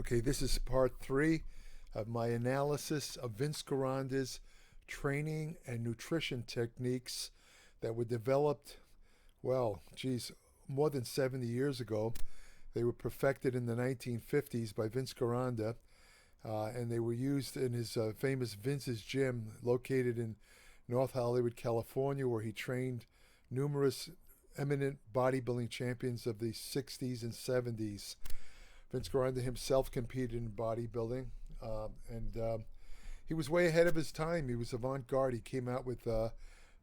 Okay, this is part three of my analysis of Vince Gironda's training and nutrition techniques that were developed, well, geez, more than 70 years ago. They were perfected in the 1950s by Vince Gironda, and they were used in his famous Vince's Gym located in North Hollywood, California, where he trained numerous eminent bodybuilding champions of the 60s and 70s. Vince Gironda himself competed in bodybuilding, and he was way ahead of his time. He was avant-garde. He came out with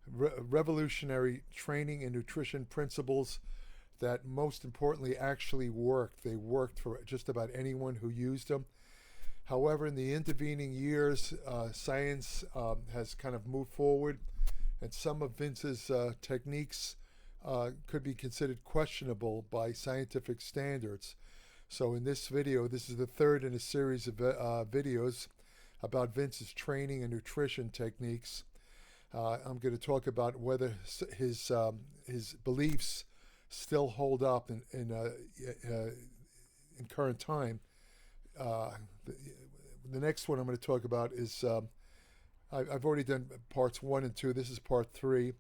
revolutionary training and nutrition principles that, most importantly, actually worked. They worked for just about anyone who used them. However, in the intervening years, science has kind of moved forward, and some of Vince's techniques could be considered questionable by scientific standards. So in this video, this is the third in a series of videos about Vince's training and nutrition techniques. I'm going to talk about whether his beliefs still hold up in current time. The next one I'm going to talk about is, I've already done parts 1 and 2. This is part 3.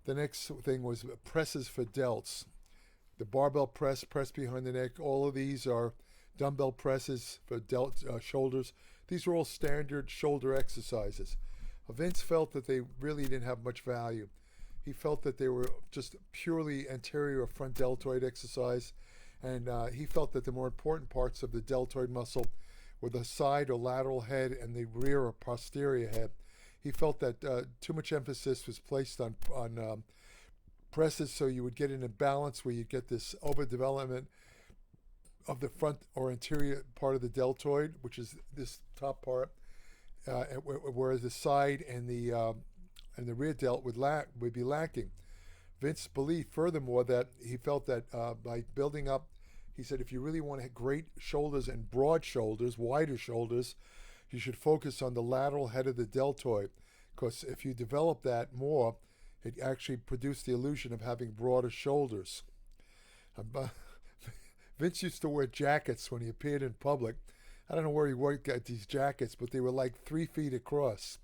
The next thing was presses for delts. The barbell press, press behind the neck, all of these are dumbbell presses for delt shoulders. These are all standard shoulder exercises. Vince felt that they really didn't have much value. He felt that they were just purely anterior or front deltoid exercise, and he felt that the more important parts of the deltoid muscle were the side or lateral head and the rear or posterior head. He felt that too much emphasis was placed on presses, so you would get an imbalance where you get this overdevelopment of the front or anterior part of the deltoid, which is this top part, whereas the side and the rear delt would be lacking. Vince believed, furthermore, that he felt that by building up, he said, if you really want to have great shoulders and broad shoulders, wider shoulders, you should focus on the lateral head of the deltoid, because if you develop that more, it actually produced the illusion of having broader shoulders. Vince used to wear jackets when he appeared in public. I don't know where he got these jackets, but they were like 3 feet across.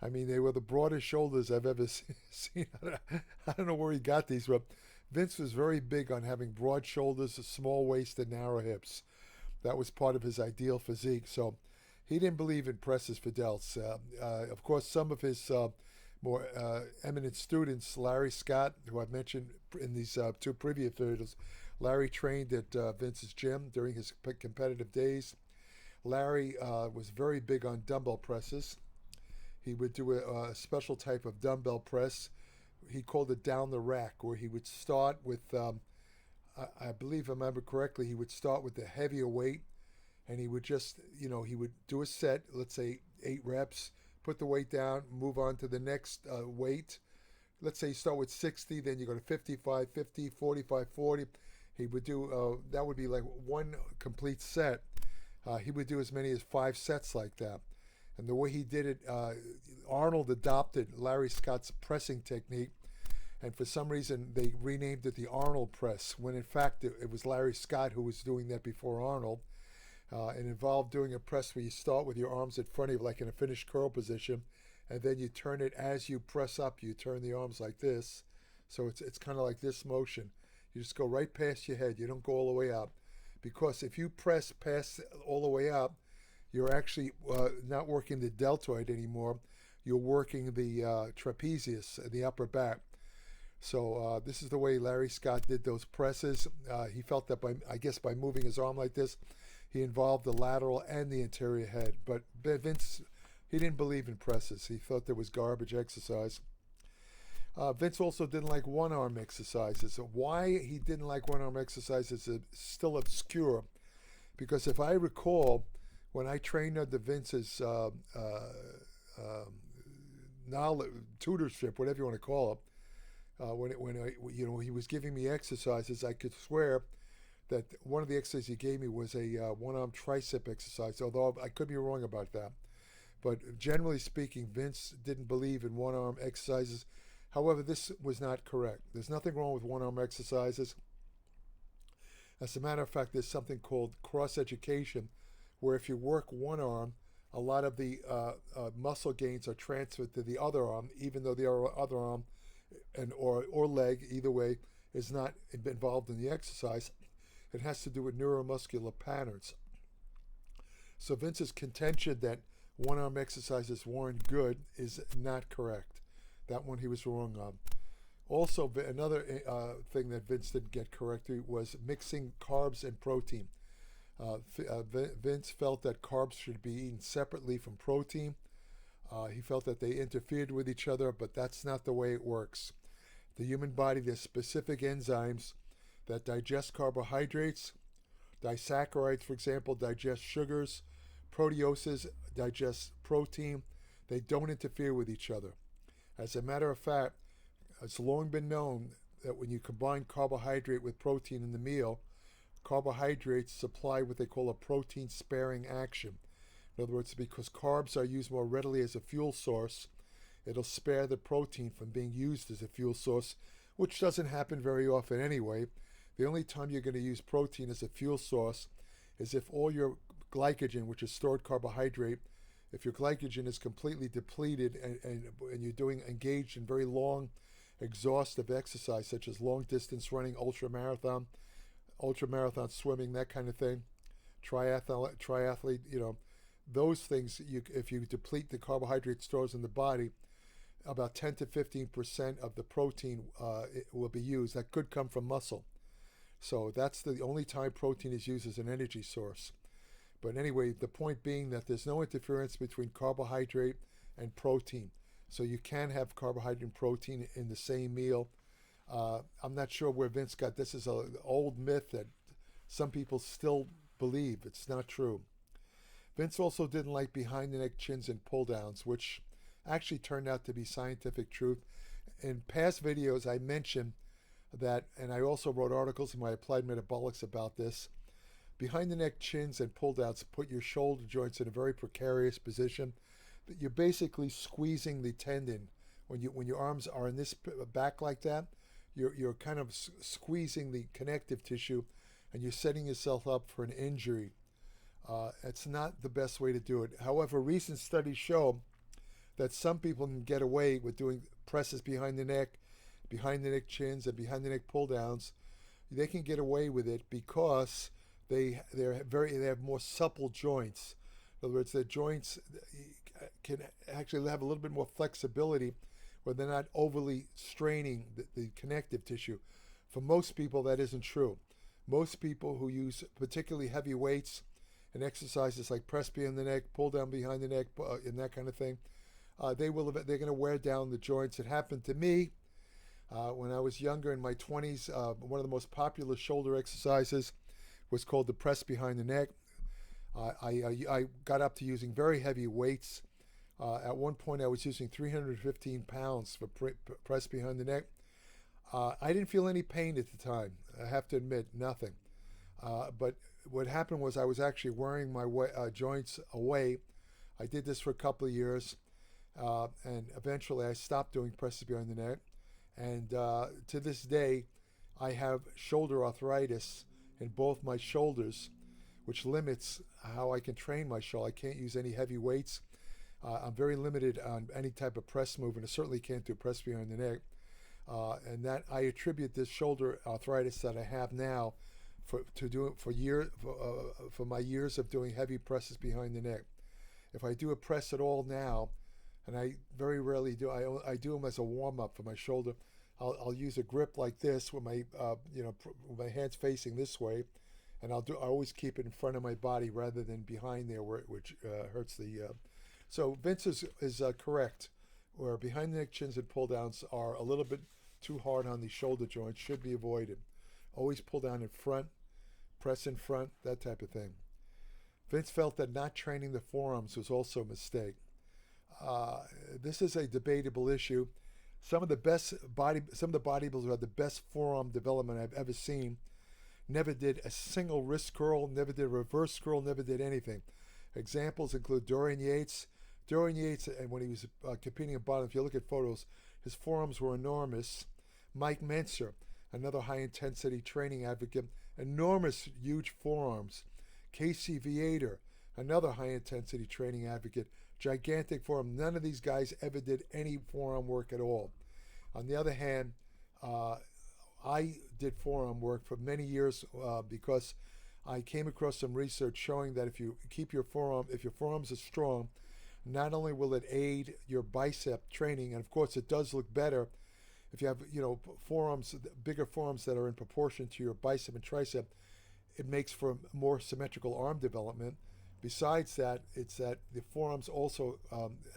I mean, they were the broadest shoulders I've ever seen. I don't know where he got these, but Vince was very big on having broad shoulders, a small waist, and narrow hips. That was part of his ideal physique. So he didn't believe in presses for delts. Of course, some of his more eminent students, Larry Scott, who I've mentioned in these 2 previous videos. Larry trained at Vince's gym during his competitive days. Larry was very big on dumbbell presses. He would do a special type of dumbbell press. He called it down the rack, where he would start with, I believe, if I remember correctly, he would start with the heavier weight, and he would just, he would do a set, let's say 8 reps, put the weight down, move on to the next weight. Let's say you start with 60, then you go to 55, 50, 45, 40. He would do, that would be like 1 complete set. He would do as many as 5 sets like that. And the way he did it, Arnold adopted Larry Scott's pressing technique, and for some reason they renamed it the Arnold press, when in fact it was Larry Scott who was doing that before Arnold. It involved doing a press where you start with your arms in front of you like in a finished curl position, and then you turn it as you press up. You turn the arms like this, so it's kind of like this motion. You just go right past your head. You don't go all the way up, because if you press past all the way up, you're actually not working the deltoid anymore. You're working the trapezius, the upper back. So this is the way Larry Scott did those presses. He felt that by moving his arm like this, he involved the lateral and the anterior head. But Vince, he didn't believe in presses. He thought there was garbage exercise. Vince also didn't like one-arm exercises. Why he didn't like one-arm exercises is still obscure, because if I recall, when I trained under Vince's knowledge, tutorship, whatever you want to call it, when he was giving me exercises, I could swear that one of the exercises he gave me was a one-arm tricep exercise, although I could be wrong about that. But generally speaking, Vince didn't believe in one-arm exercises. However, this was not correct. There's nothing wrong with one-arm exercises. As a matter of fact, there's something called cross-education, where if you work one arm, a lot of the muscle gains are transferred to the other arm, even though the other arm or leg, either way, is not involved in the exercise. It has to do with neuromuscular patterns. So Vince's contention that one-arm exercises weren't good is not correct. That one he was wrong on. Also, another thing that Vince didn't get correctly was mixing carbs and protein. Vince felt that carbs should be eaten separately from protein. He felt that they interfered with each other, but that's not the way it works. The human body, there's specific enzymes that digest carbohydrates. Disaccharides, for example, digest sugars. Proteoses digest protein. They don't interfere with each other. As a matter of fact, it's long been known that when you combine carbohydrate with protein in the meal, carbohydrates supply what they call a protein-sparing action. In other words, because carbs are used more readily as a fuel source, it'll spare the protein from being used as a fuel source, which doesn't happen very often anyway. The only time you're going to use protein as a fuel source is if all your glycogen, which is stored carbohydrate, if your glycogen is completely depleted and you're engaged in very long, exhaustive exercise, such as long distance running, ultramarathon swimming, that kind of thing, triathlete, those things, if you deplete the carbohydrate stores in the body, about 10 to 15% of the protein will be used. That could come from muscle. So that's the only time protein is used as an energy source. But anyway, the point being that there's no interference between carbohydrate and protein. So you can have carbohydrate and protein in the same meal. I'm not sure where Vince got this. Is an old myth that some people still believe. It's not true. Vince also didn't like behind the neck chins and pull downs, which actually turned out to be scientific truth. In past videos, I mentioned that, and I also wrote articles in my Applied Metabolics about this. Behind the neck chins and pull downs put your shoulder joints in a very precarious position. You're basically squeezing the tendon. When your arms are in this back like that, you're kind of squeezing the connective tissue, and you're setting yourself up for an injury. It's not the best way to do it. However, recent studies show that some people can get away with doing presses behind the neck chins, and behind the neck pull downs. They can get away with it because they have more supple joints. In other words, their joints can actually have a little bit more flexibility, where they're not overly straining the connective tissue. For most people, that isn't true. Most people who use particularly heavy weights and exercises like press behind the neck, pull down behind the neck, and that kind of thing, they're going to wear down the joints. It happened to me when I was younger, in my 20s. One of the most popular shoulder exercises was called the press behind the neck. I got up to using very heavy weights. At one point, I was using 315 pounds for press behind the neck. I didn't feel any pain at the time. I have to admit, nothing. But what happened was I was actually wearing my joints away. I did this for a couple of years, and eventually I stopped doing presses behind the neck. And to this day, I have shoulder arthritis in both my shoulders, which limits how I can train my shoulder. I can't use any heavy weights. I'm very limited on any type of press move, and I certainly can't do press behind the neck. And that I attribute this shoulder arthritis that I have now for my years of doing heavy presses behind the neck. If I do a press at all now, and I very rarely do, I do them as a warm up for my shoulder. I'll use a grip like this with my with my hands facing this way, and I always keep it in front of my body rather than behind there, which hurts the. So Vince is correct, where behind the neck chins and pull downs are a little bit too hard on the shoulder joints, should be avoided. Always pull down in front, press in front, that type of thing. Vince felt that not training the forearms was also a mistake. This is a debatable issue. Some of the bodybuilders who had the best forearm development I've ever seen never did a single wrist curl, never did a reverse curl, never did anything. Examples include Dorian Yates. Dorian Yates, and when he was competing in bottom, if you look at photos, his forearms were enormous. Mike Mentzer, another high-intensity training advocate, enormous, huge forearms. Casey Viator, another high-intensity training advocate, gigantic forearm. None of these guys ever did any forearm work at all. On the other hand, I did forearm work for many years because I came across some research showing that if you keep your forearm, if your forearms are strong, not only will it aid your bicep training, and of course it does look better if you have, forearms, bigger forearms that are in proportion to your bicep and tricep. It makes for more symmetrical arm development. Besides that, it's that the forearms also,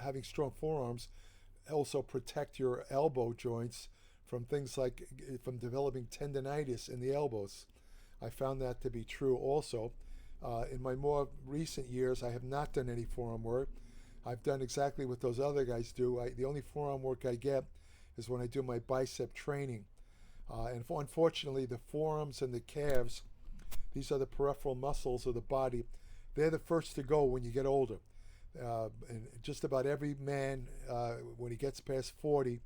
having strong forearms, also protect your elbow joints from things like from developing tendonitis in the elbows. I found that to be true also. In my more recent years, I have not done any forearm work. I've done exactly what those other guys do. The only forearm work I get is when I do my bicep training. And unfortunately, the forearms and the calves, these are the peripheral muscles of the body, they're the first to go when you get older. And just about every man, when he gets past 40,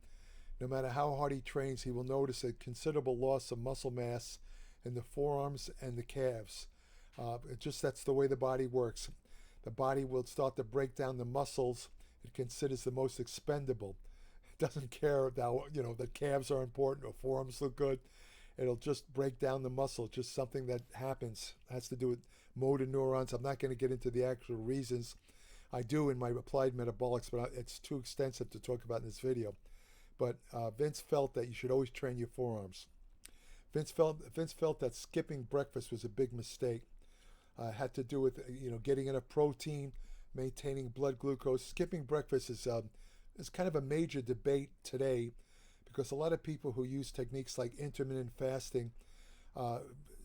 no matter how hard he trains, he will notice a considerable loss of muscle mass in the forearms and the calves. That's the way the body works. The body will start to break down the muscles it considers the most expendable. It doesn't care that the calves are important or forearms look good. It'll just break down the muscle. It's just something that happens. It has to do with motor neurons. I'm not going to get into the actual reasons. I do in my applied metabolics, but it's too extensive to talk about in this video. But Vince felt that you should always train your forearms. Vince felt that skipping breakfast was a big mistake. It had to do with getting enough protein, maintaining blood glucose. Skipping breakfast is kind of a major debate today because a lot of people who use techniques like intermittent fasting,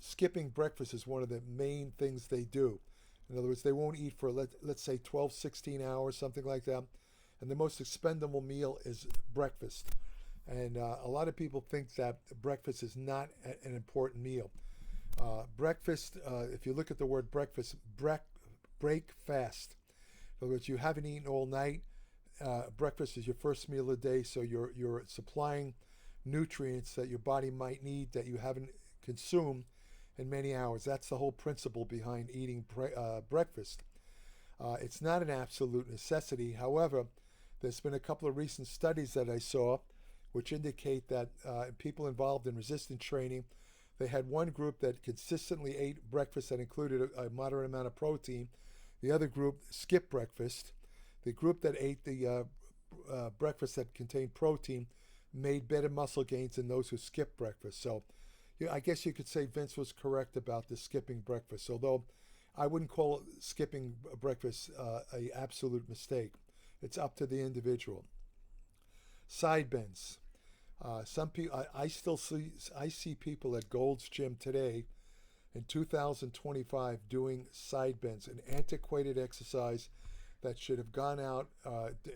skipping breakfast is one of the main things they do. In other words, they won't eat for, let's say, 12, 16 hours, something like that. And the most expendable meal is breakfast. And a lot of people think that breakfast is not an important meal. Breakfast, if you look at the word breakfast, break fast. In other words, you haven't eaten all night. Breakfast is your first meal of the day, so you're supplying nutrients that your body might need that you haven't consumed in many hours. That's the whole principle behind eating breakfast. It's not an absolute necessity. However, there's been a couple of recent studies that I saw which indicate that people involved in resistance training, they had one group that consistently ate breakfast that included a moderate amount of protein. The other group skipped breakfast. The group that ate the breakfast that contained protein made better muscle gains than those who skipped breakfast. So I guess you could say Vince was correct about the skipping breakfast, although I wouldn't call skipping breakfast an absolute mistake. It's up to the individual. Side bends. Some people, I see people at Gold's Gym today in 2025 doing side bends, an antiquated exercise that should have gone out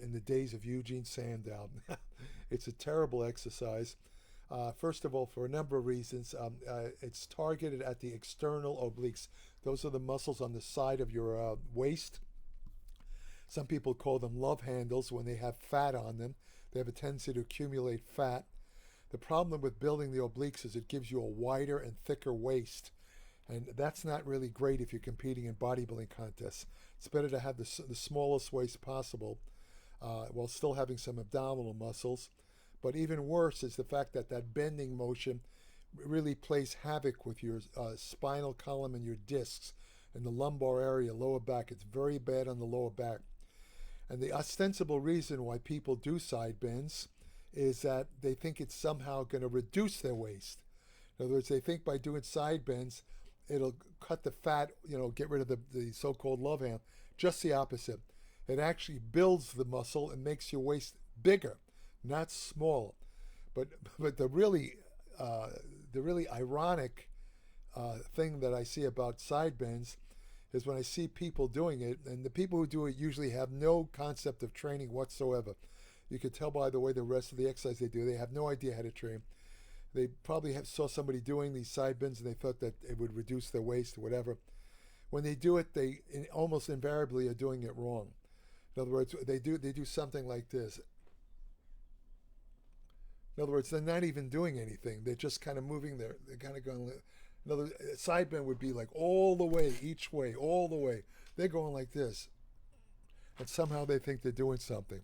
in the days of Eugene Sandow. It's a terrible exercise. First of all, for a number of reasons. It's targeted at the external obliques. Those are the muscles on the side of your waist. Some people call them love handles when they have fat on them. They have a tendency to accumulate fat. The problem with building the obliques is it gives you a wider and thicker waist. And that's not really great if you're competing in bodybuilding contests. It's better to have the smallest waist possible while still having some abdominal muscles. But even worse is the fact that that bending motion really plays havoc with your spinal column and your discs in the lumbar area, lower back. It's very bad on the lower back. And the ostensible reason why people do side bends is that they think it's somehow going to reduce their waist. In other words, they think by doing side bends, it'll cut the fat, get rid of the so-called love handle. Just the opposite. It actually builds the muscle and makes your waist bigger, not smaller. But the really ironic thing that I see about side bends is when I see people doing it, and the people who do it usually have no concept of training whatsoever. You can tell by the way the rest of the exercise they do. They have no idea how to train. They probably saw somebody doing these side bends and they thought that it would reduce their waist or whatever. When they do it, they almost invariably are doing it wrong. In other words, they do something like this. In other words, they're not even doing anything. They're just kind of moving they're kind of going, Another side bend would be like all the way, each way, all the way. They're going like this, and somehow they think they're doing something.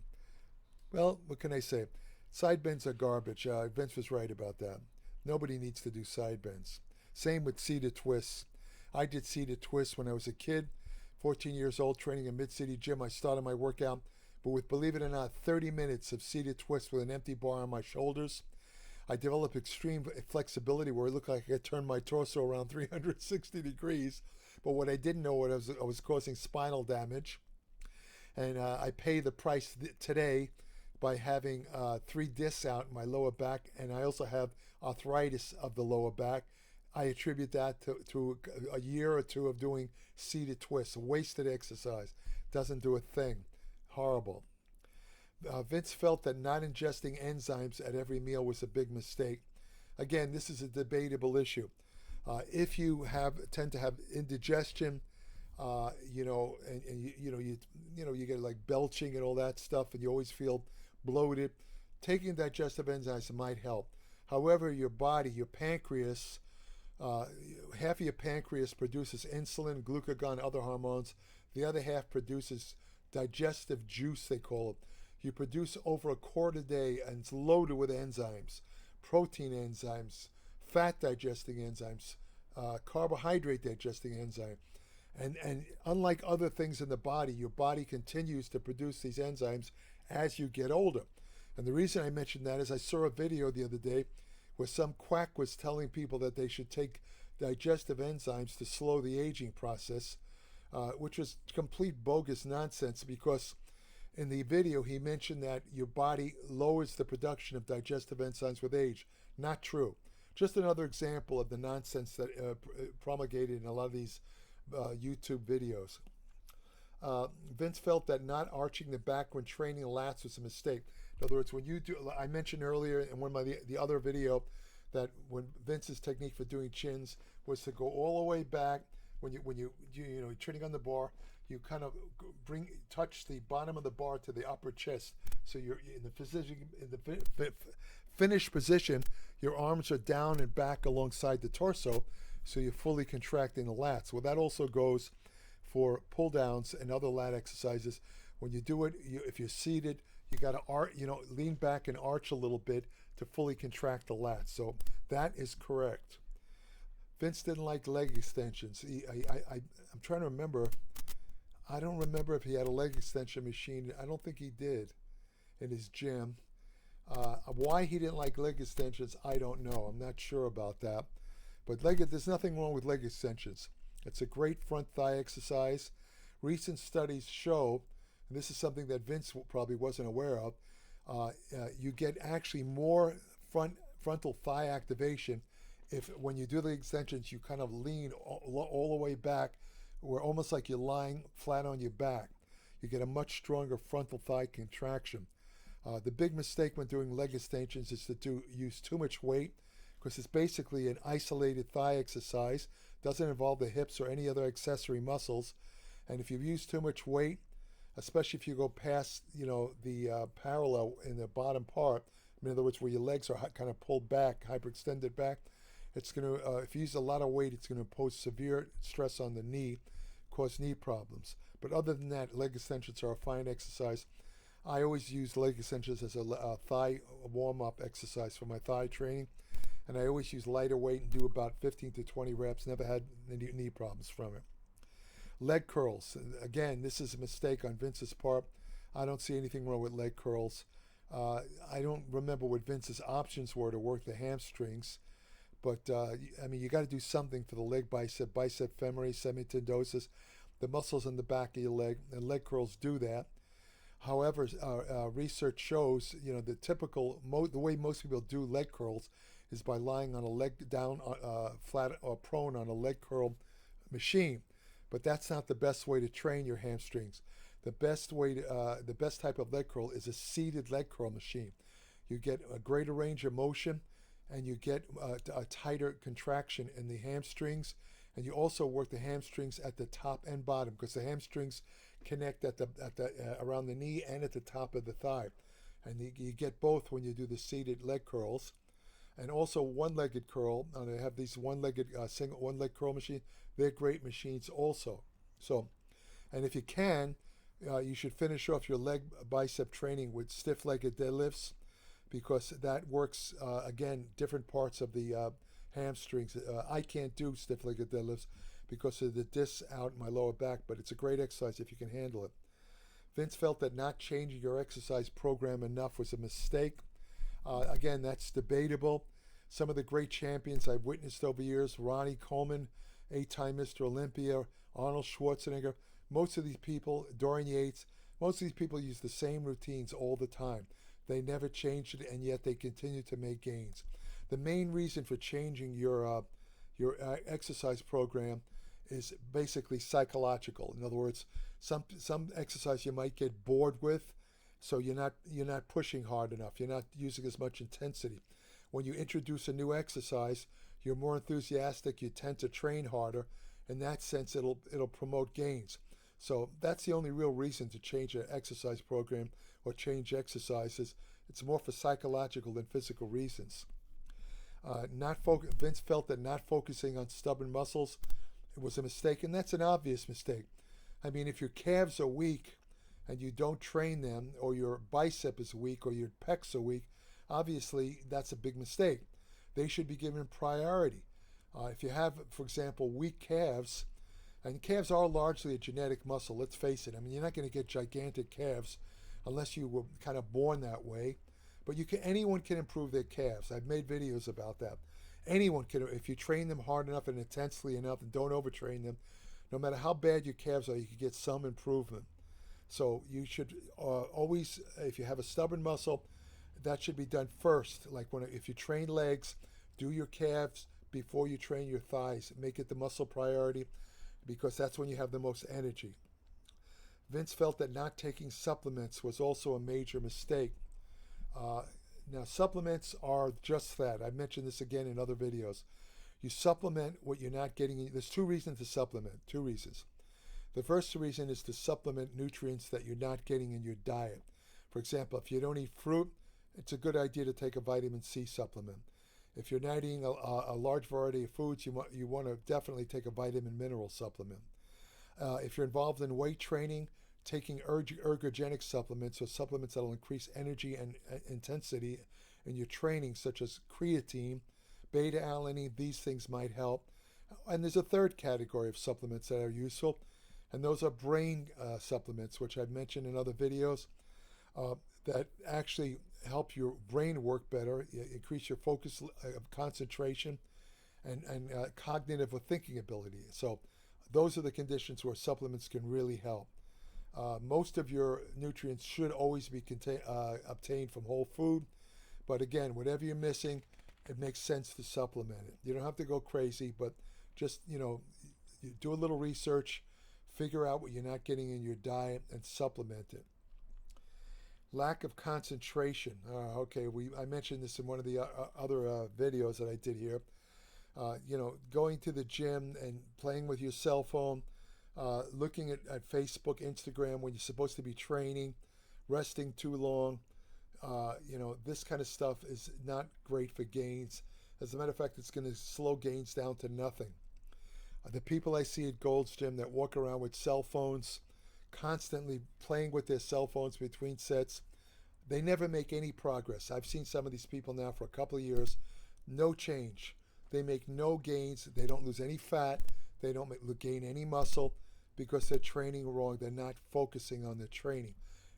Well, what can I say? Side bends are garbage. Vince was right about that. Nobody needs to do side bends. Same with seated twists. I did seated twists when I was a kid, 14 years old, training in Mid-City Gym. I started my workout, but with, believe it or not, 30 minutes of seated twists with an empty bar on my shoulders. I developed extreme flexibility where it looked like I could turn my torso around 360 degrees. But what I didn't know was I was causing spinal damage. And I pay the price today by having 3 discs out in my lower back, and I also have arthritis of the lower back. I attribute that to a year or two of doing seated twists, wasted exercise. Doesn't do a thing. Horrible. Vince felt that not ingesting enzymes at every meal was a big mistake. Again, this is a debatable issue. If you tend to have indigestion, you get like belching and all that stuff, and you always feel bloated, taking digestive enzymes might help. However, your body, your pancreas, half of your pancreas produces insulin, glucagon, other hormones. The other half produces digestive juice, they call it. You produce over a quart a day, and it's loaded with enzymes, protein enzymes, fat digesting enzymes, carbohydrate digesting enzymes. And unlike other things in the body, your body continues to produce these enzymes as you get older. And the reason I mentioned that is I saw a video the other day where some quack was telling people that they should take digestive enzymes to slow the aging process, which was complete bogus nonsense, because in the video he mentioned that your body lowers the production of digestive enzymes with age. Not true. Just another example of the nonsense that promulgated in a lot of these YouTube videos. Vince felt that not arching the back when training lats was a mistake. In other words, when you do, I mentioned earlier in one of the other video that when Vince's technique for doing chins was to go all the way back when you're training on the bar, you kind of touch the bottom of the bar to the upper chest. So you're in the position, in the finished position, your arms are down and back alongside the torso, so you're fully contracting the lats. Well, that also goes for pull downs and other lat exercises. When you do it, if you're seated, you got to lean back and arch a little bit to fully contract the lats. So that is correct. Vince didn't like leg extensions. I'm trying to remember. I don't remember if he had a leg extension machine. I don't think he did in his gym. Why he didn't like leg extensions, I don't know. I'm not sure about that. But there's nothing wrong with leg extensions. It's a great front thigh exercise. Recent studies show, and this is something that Vince probably wasn't aware of, you get actually more frontal thigh activation if when you do the extensions you kind of lean all the way back, where almost like you're lying flat on your back. You get a much stronger frontal thigh contraction. The big mistake when doing leg extensions is to use too much weight, because it's basically an isolated thigh exercise. Doesn't involve the hips or any other accessory muscles. And if you use too much weight, especially if you go past the parallel in the bottom part, in other words where your legs are kind of pulled back, hyperextended back, it's going to, if you use a lot of weight, it's going to impose severe stress on the knee, cause knee problems. But other than that, leg extensions are a fine exercise. I always use leg extensions as a thigh warm-up exercise for my thigh training. And I always use lighter weight and do about 15 to 20 reps. Never had any knee problems from it. Leg curls. Again, this is a mistake on Vince's part. I don't see anything wrong with leg curls. I don't remember what Vince's options were to work the hamstrings. But, you got to do something for the leg bicep femoris, semitendosus, the muscles in the back of your leg. And leg curls do that. However, research shows, the way most people do leg curls is by lying on a leg down, flat or prone on a leg curl machine. But that's not the best way to train your hamstrings. The best type of leg curl is a seated leg curl machine. You get a greater range of motion, and you get a tighter contraction in the hamstrings, and you also work the hamstrings at the top and bottom, because the hamstrings connect at the around the knee and at the top of the thigh, and you get both when you do the seated leg curls. and also one-legged curl. And I have these one-legged single one-leg curl machine. They're great machines also. So, and if you can, you should finish off your leg bicep training with stiff-legged deadlifts, because that works again different parts of the hamstrings. I can't do stiff-legged deadlifts because of the discs out in my lower back, but it's a great exercise if you can handle it. Vince felt that not changing your exercise program enough was a mistake. Again, that's debatable. Some of the great champions I've witnessed over years, Ronnie Coleman, 8-time Mr. Olympia, Arnold Schwarzenegger, most of these people, Dorian Yates, most of these people use the same routines all the time. They never changed it, and yet they continue to make gains. The main reason for changing your exercise program is basically psychological. In other words, some exercise you might get bored with, so you're not pushing hard enough. You're not using as much intensity. When you introduce a new exercise, you're more enthusiastic. You tend to train harder. In that sense, it'll promote gains. So that's the only real reason to change an exercise program or change exercises. It's more for psychological than physical reasons. Vince felt that not focusing on stubborn muscles was a mistake, and that's an obvious mistake. I mean, if your calves are weak and you don't train them, or your bicep is weak, or your pecs are weak, obviously that's a big mistake. They should be given priority. If you have, for example, weak calves, and calves are largely a genetic muscle, let's face it. I mean, you're not going to get gigantic calves unless you were kind of born that way. But anyone can improve their calves. I've made videos about that. Anyone can, if you train them hard enough and intensely enough and don't overtrain them, no matter how bad your calves are, you can get some improvement. So you should always, if you have a stubborn muscle, that should be done first. Like if you train legs, do your calves before you train your thighs. Make it the muscle priority, because that's when you have the most energy. Vince felt that not taking supplements was also a major mistake. Now, supplements are just that. I mentioned this again in other videos. You supplement what you're not getting. There's two reasons to supplement, two reasons. The first reason is to supplement nutrients that you're not getting in your diet. For example, if you don't eat fruit, it's a good idea to take a vitamin C supplement. If you're not eating a large variety of foods, you want to definitely take a vitamin mineral supplement. If you're involved in weight training, taking ergogenic supplements, or supplements that will increase energy and intensity in your training, such as creatine, beta-alanine, these things might help. And there's a third category of supplements that are useful, and those are brain supplements, which I've mentioned in other videos, that actually help your brain work better, increase your focus, concentration, and cognitive or thinking ability. So those are the conditions where supplements can really help. Most of your nutrients should always be obtained from whole food. But again, whatever you're missing, it makes sense to supplement it. You don't have to go crazy, but just, you do a little research, figure out what you're not getting in your diet, and supplement it. Lack of concentration. Okay, I mentioned this in one of the other videos that I did here. Going to the gym and playing with your cell phone, looking at Facebook, Instagram when you're supposed to be training, resting too long, this kind of stuff is not great for gains. As a matter of fact, it's going to slow gains down to nothing. The people I see at Gold's Gym that walk around with cell phones, constantly playing with their cell phones between sets, they never make any progress. I've seen some of these people now for a couple of years, no change. They make no gains. They don't lose any fat. They don't gain any muscle because they're training wrong. They're not focusing on their training.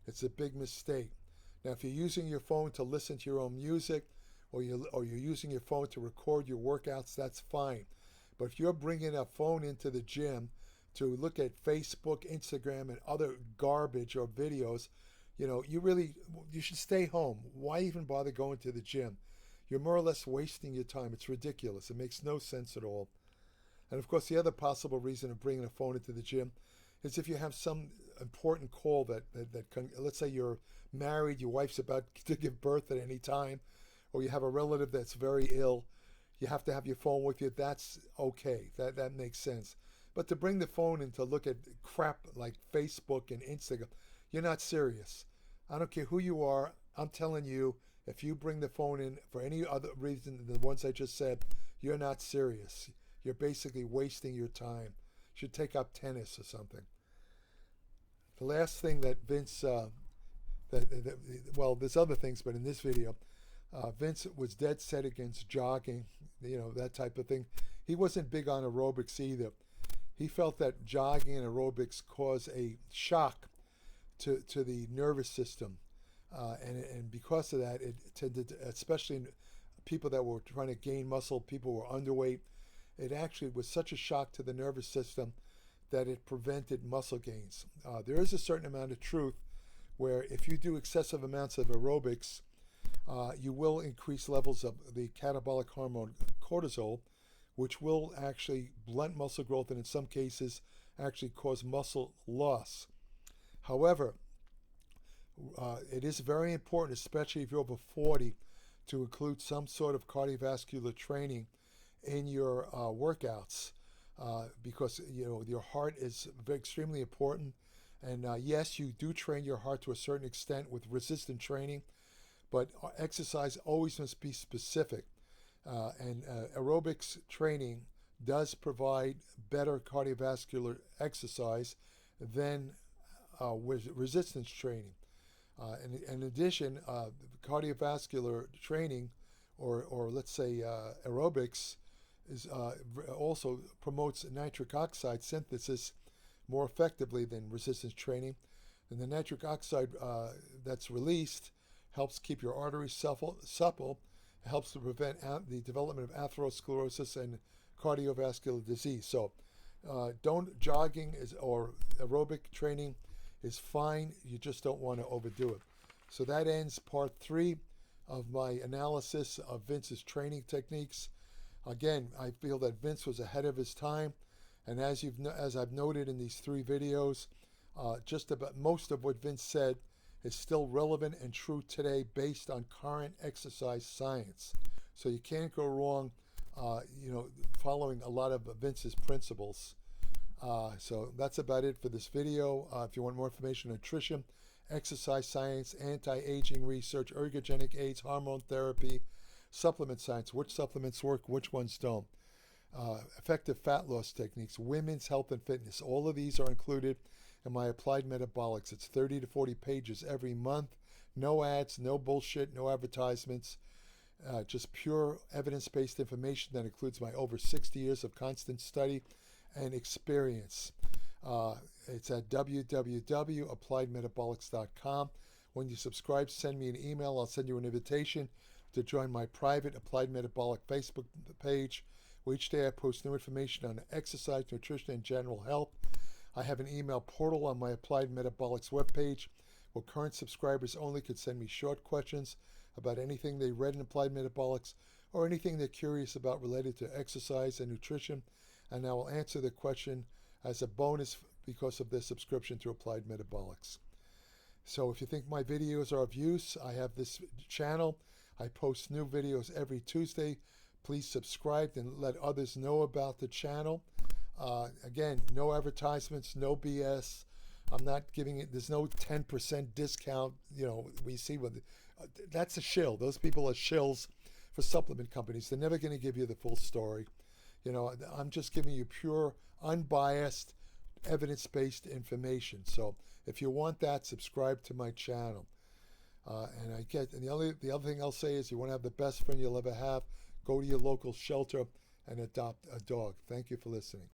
It's a big mistake. Now, if you're using your phone to listen to your own music, or you're using your phone to record your workouts, that's fine. But if you're bringing a phone into the gym to look at Facebook, Instagram, and other garbage or videos, you should stay home. Why even bother going to the gym? You're more or less wasting your time. It's ridiculous. It makes no sense at all. And of course, the other possible reason of bringing a phone into the gym is if you have some important call that let's say you're married, your wife's about to give birth at any time, or you have a relative that's very ill, you have to have your phone with you. That's okay. That makes sense. But to bring the phone in to look at crap like Facebook and Instagram, you're not serious. I don't care who you are. I'm telling you, If you bring the phone in for any other reason than the ones I just said, you're not serious. You're basically wasting your time. You should take up tennis or something. The last thing that Vince, well, there's other things, but in this video, Vince was dead set against jogging, that type of thing. He wasn't big on aerobics either. He felt that jogging and aerobics cause a shock to the nervous system. And because of that, it tended to, especially in people that were trying to gain muscle, people who were underweight, it actually was such a shock to the nervous system that it prevented muscle gains. There is a certain amount of truth where if you do excessive amounts of aerobics, you will increase levels of the catabolic hormone cortisol, which will actually blunt muscle growth and in some cases actually cause muscle loss. However, it is very important, especially if you're over 40, to include some sort of cardiovascular training in your workouts, because your heart is extremely important. And yes, you do train your heart to a certain extent with resistant training, but exercise always must be specific. And aerobics training does provide better cardiovascular exercise than resistance training. In addition, cardiovascular training, or let's say aerobics, is also promotes nitric oxide synthesis more effectively than resistance training. And the nitric oxide that's released helps keep your arteries supple, helps to prevent the development of atherosclerosis and cardiovascular disease. So jogging or aerobic training is fine. You just don't want to overdo it. So that ends part 3 of my analysis of Vince's training techniques. Again, I feel that Vince was ahead of his time, and as I've noted in these 3 videos, just about most of what Vince said is still relevant and true today based on current exercise science. So you can't go wrong, following a lot of Vince's principles. So that's about it for this video. If you want more information on nutrition, exercise science, anti-aging research, ergogenic aids, hormone therapy, supplement science, which supplements work, which ones don't, effective fat loss techniques, women's health and fitness, all of these are included in my Applied Metabolics. It's 30 to 40 pages every month. No ads, no bullshit, no advertisements. Just pure evidence-based information that includes my over 60 years of constant study and experience. It's at www.appliedmetabolics.com. When you subscribe, send me an email. I'll send you an invitation to join my private Applied Metabolic Facebook page, where each day I post new information on exercise, nutrition, and general health. I have an email portal on my Applied Metabolics webpage where current subscribers only could send me short questions about anything they read in Applied Metabolics or anything they're curious about related to exercise and nutrition, and I will answer the question as a bonus because of their subscription to Applied Metabolics. So if you think my videos are of use, I have this channel. I post new videos every Tuesday. Please subscribe and let others know about the channel. Again, no advertisements, no BS. I'm not giving it, there's no 10% discount. We see that's a shill. Those people are shills for supplement companies. They're never going to give you the full story. I'm just giving you pure, unbiased, evidence-based information. So if you want that, subscribe to my channel. And the other thing I'll say is, you want to have the best friend you'll ever have, go to your local shelter and adopt a dog. Thank you for listening.